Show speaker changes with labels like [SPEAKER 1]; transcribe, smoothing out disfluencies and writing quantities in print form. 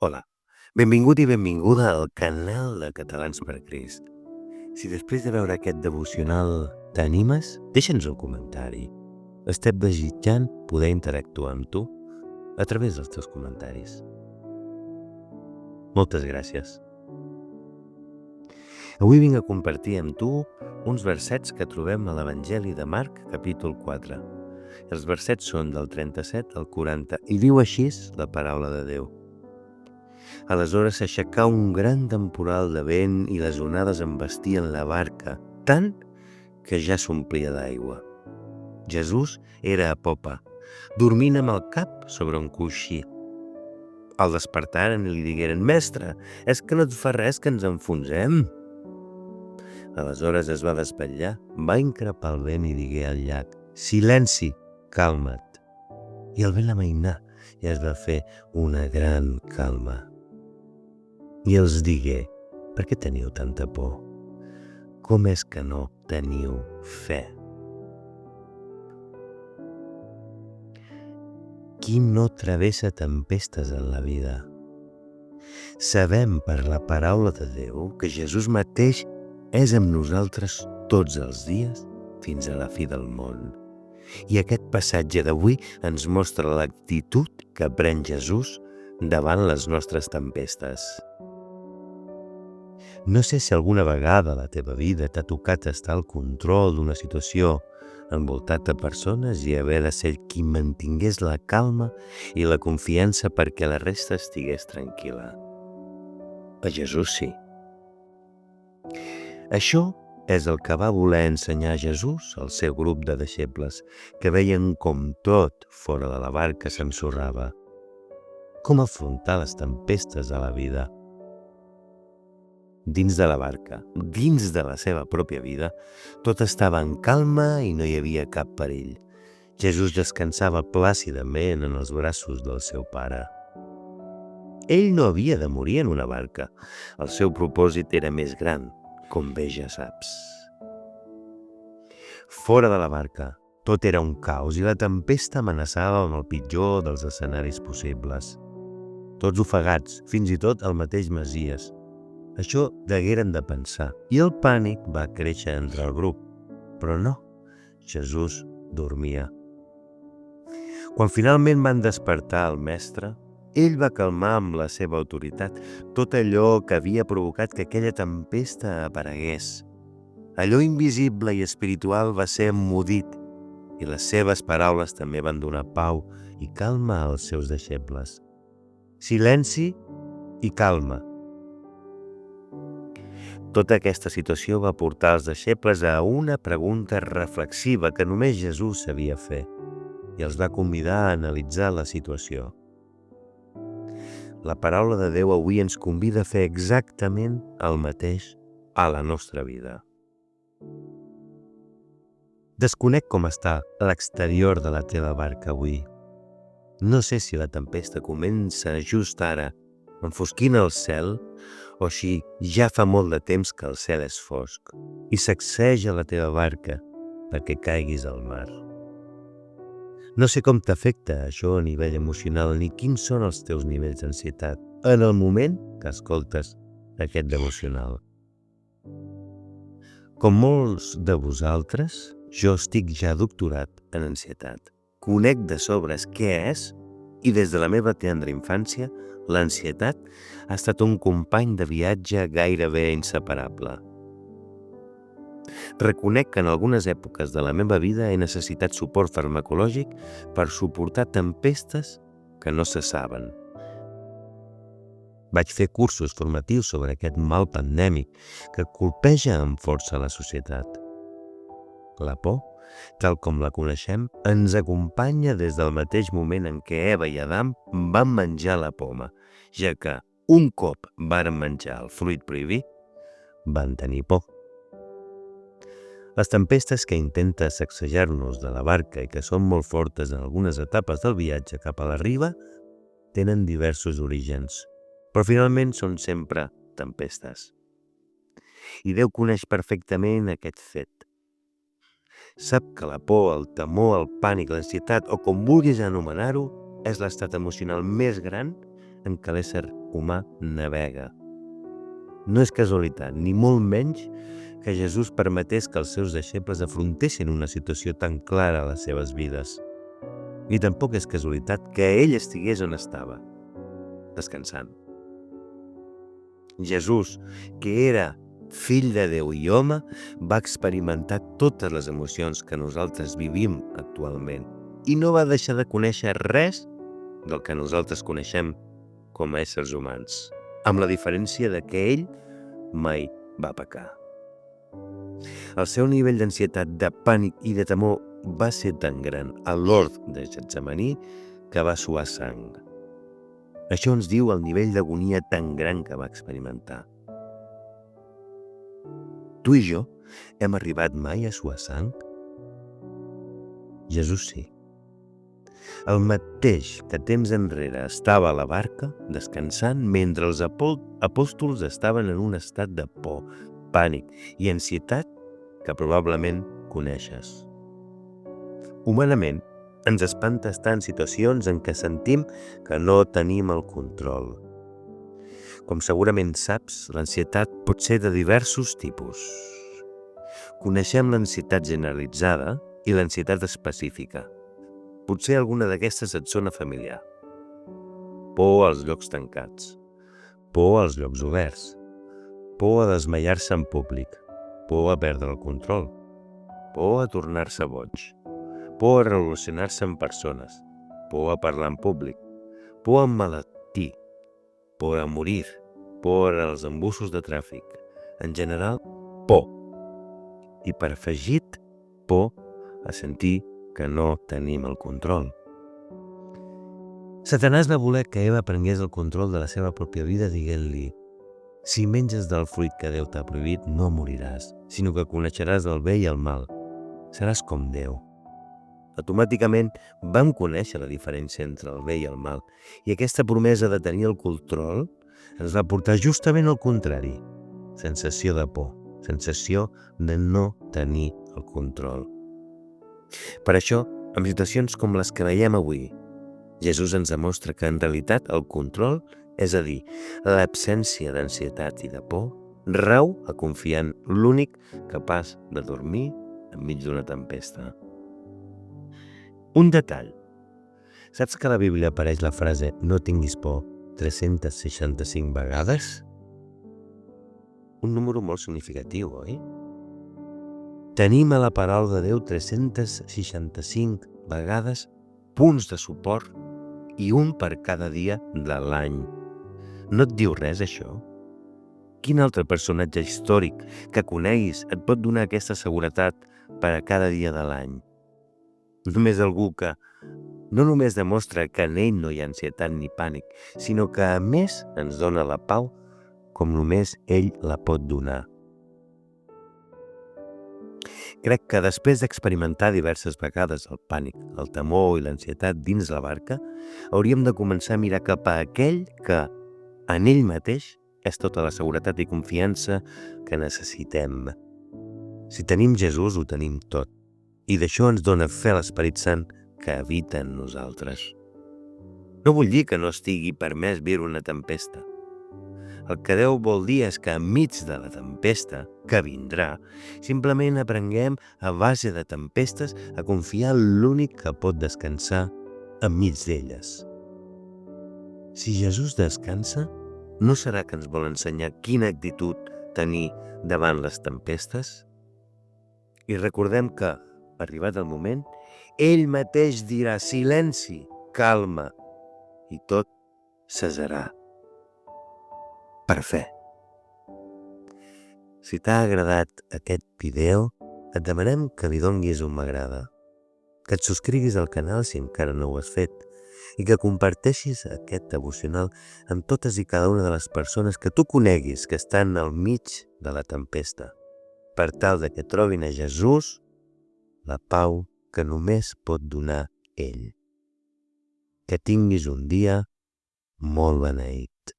[SPEAKER 1] Hola, benvingut i benvinguda al canal de Catalans per Crist. Si després de veure aquest devocional t'animes, deixa'ns un comentari. Estem desitjant poder interactuar amb tu a través dels teus comentaris. Moltes gràcies. Avui vinc a compartir amb tu uns versets que trobem a l'Evangeli de Marc, capítol 4. Els versets són del 37 al 40 i diu així la paraula de Déu. Aleshores s'aixecà un gran temporal de vent i les onades embestien la barca, tant que ja s'omplia d'aigua. Jesús era a popa, dormint amb el cap sobre un coixí. El despertaren i li digueren: «Mestre, és que no et fa res que ens enfonsem?» Aleshores es va desvetllar, va increpar el vent i digué al llac: «Silenci, calma't!» I el vent amainà i es va fer una gran calma. I els digué: «Per què teniu tanta por? Com és que no teniu fe?» Qui no travessa tempestes en la vida? Sabem per la paraula de Déu que Jesús mateix és amb nosaltres tots els dies fins a la fi del món. I aquest passatge d'avui ens mostra l'actitud que pren Jesús davant les nostres tempestes. No sé si alguna vegada a la teva vida t'ha tocat estar al control d'una situació envoltat de persones i haver de ser qui mantingués la calma i la confiança perquè la resta estigués tranquil·la. A Jesús sí. Això és el que va voler ensenyar Jesús al seu grup de deixebles, que veien com tot fora de la barca s'ensorrava. Com afrontar les tempestes a la vida. Dins de la barca, dins de la seva pròpia vida, tot estava en calma i no hi havia cap perill. Jesús descansava plàcidament en els braços del seu pare. Ell no havia de morir en una barca. El seu propòsit era més gran, com bé ja saps. Fora de la barca, tot era un caos i la tempesta amenaçava amb el pitjor dels escenaris possibles. Tots ofegats, fins i tot el mateix Messies. Això degueren de pensar, i el pànic va créixer entre el grup. Però no, Jesús dormia. Quan finalment van despertar el mestre, ell va calmar amb la seva autoritat tot allò que havia provocat que aquella tempesta aparegués. Allò invisible i espiritual va ser emmudit, i les seves paraules també van donar pau i calma als seus deixebles. Silenci i calma. Tota aquesta situació va portar els deixebles a una pregunta reflexiva que només Jesús sabia fer i els va convidar a analitzar la situació. La paraula de Déu avui ens convida a fer exactament el mateix a la nostra vida. Desconec com està l'exterior de la teva barca avui. No sé si la tempesta comença just ara, enfosquint el cel, o si ja fa molt de temps que el cel és fosc i sacseja la teva barca perquè caiguis al mar. No sé com t'afecta això a nivell emocional ni quins són els teus nivells d'ansietat en el moment que escoltes aquest devocional. Com molts de vosaltres, jo estic ja doctorat en ansietat. Conec de sobres què és i des de la meva tendra infància l'ansietat ha estat un company de viatge gairebé inseparable. Reconec que en algunes èpoques de la meva vida he necessitat suport farmacològic per suportar tempestes que no cessaven. Vaig fer cursos formatius sobre aquest mal pandèmic que colpeja amb força la societat. La por, tal com la coneixem, ens acompanya des del mateix moment en què Eva i Adam van menjar la poma, ja que un cop varen menjar el fruit prohibit, van tenir por. Les tempestes que intenten sacsejar-nos de la barca i que són molt fortes en algunes etapes del viatge cap a la riba tenen diversos orígens, però finalment són sempre tempestes. I Déu coneix perfectament aquest fet. Sap que la por, el temor, el pànic, l'ansietat o com vulguis anomenar-ho és l'estat emocional més gran en què l'ésser humà navega. No és casualitat, ni molt menys, que Jesús permetés que els seus deixebles afrontessin una situació tan clara a les seves vides. Ni tampoc és casualitat que ell estigués on estava, descansant. Jesús, que era fill de Déu i home, va experimentar totes les emocions que nosaltres vivim actualment i no va deixar de conèixer res del que nosaltres coneixem com a éssers humans, amb la diferència de que ell mai va pecar. El seu nivell d'ansietat, de pànic i de temor va ser tan gran a l'hort de Getsemaní que va suar sang. Això ens diu el nivell d'agonia tan gran que va experimentar. Tu i jo hem arribat mai a suar sang? Jesús sí. El mateix que temps enrere estava a la barca, descansant, mentre els apòstols estaven en un estat de por, pànic i ansietat que probablement coneixes. Humanament, ens espanta estar en situacions en què sentim que no tenim el control. Com segurament saps, l'ansietat pot ser de diversos tipus. Coneixem l'ansietat generalitzada i l'ansietat específica. Potser alguna d'aquestes et sona familiar. Por als llocs tancats, por als llocs oberts, por a desmaiar-se en públic, por a perdre el control, por a tornar-se boig, por a relacionar-se amb persones, por a parlar en públic, por a emmalaltir, por a morir, por als embussos de tràfic. En general, por. I per afegit, por a sentir que no tenim el control. Satanàs va voler que Eva prengués el control de la seva pròpia vida dient-li: si menges del fruit que Déu t'ha prohibit, no moriràs, sinó que coneixeràs el bé i el mal. Seràs com Déu. Automàticament vam conèixer la diferència entre el bé i el mal, i aquesta promesa de tenir el control ens va portar justament al contrari. Sensació de por, sensació de no tenir el control. Per això, en situacions com les que veiem avui, Jesús ens demostra que en realitat el control, és a dir, l'absència d'ansietat i de por, rau a confiar en l'únic capaç de dormir enmig d'una tempesta. Un detall. Saps que a la Bíblia apareix la frase "no tinguis por" 365 vegades? Un número molt significatiu, oi? Tenim a la paraula de Déu 365 vegades punts de suport i un per cada dia de l'any. No et diu res, això? Quin altre personatge històric que coneguis et pot donar aquesta seguretat per a cada dia de l'any? Només algú que no només demostra que en ell no hi ha ansietat ni pànic, sinó que a més ens dona la pau com només ell la pot donar. Crec que després d'experimentar diverses vegades el pànic, el temor i l'ansietat dins la barca, hauríem de començar a mirar cap a aquell que, en ell mateix, és tota la seguretat i confiança que necessitem. Si tenim Jesús, ho tenim tot. I d'això ens dona fe l'Esperit Sant que habita en nosaltres. No vull dir que no estigui permès viure una tempesta. El que Déu vol dir és que enmig de la tempesta, que vindrà, simplement aprenguem a base de tempestes a confiar en l'únic que pot descansar enmig d'elles. Si Jesús descansa, no serà que ens vol ensenyar quina actitud tenir davant les tempestes? I recordem que, arribat el moment, ell mateix dirà silenci, calma, i tot cessarà. Per fe. Si t'ha agradat aquest vídeo, et demanem que li donguis un m'agrada, que et subscriguis al canal si encara no ho has fet i que comparteixis aquest devocional amb totes i cada una de les persones que tu coneguis que estan al mig de la tempesta, per tal de que trobin a Jesús la pau que només pot donar ell. Que tinguis un dia molt beneït.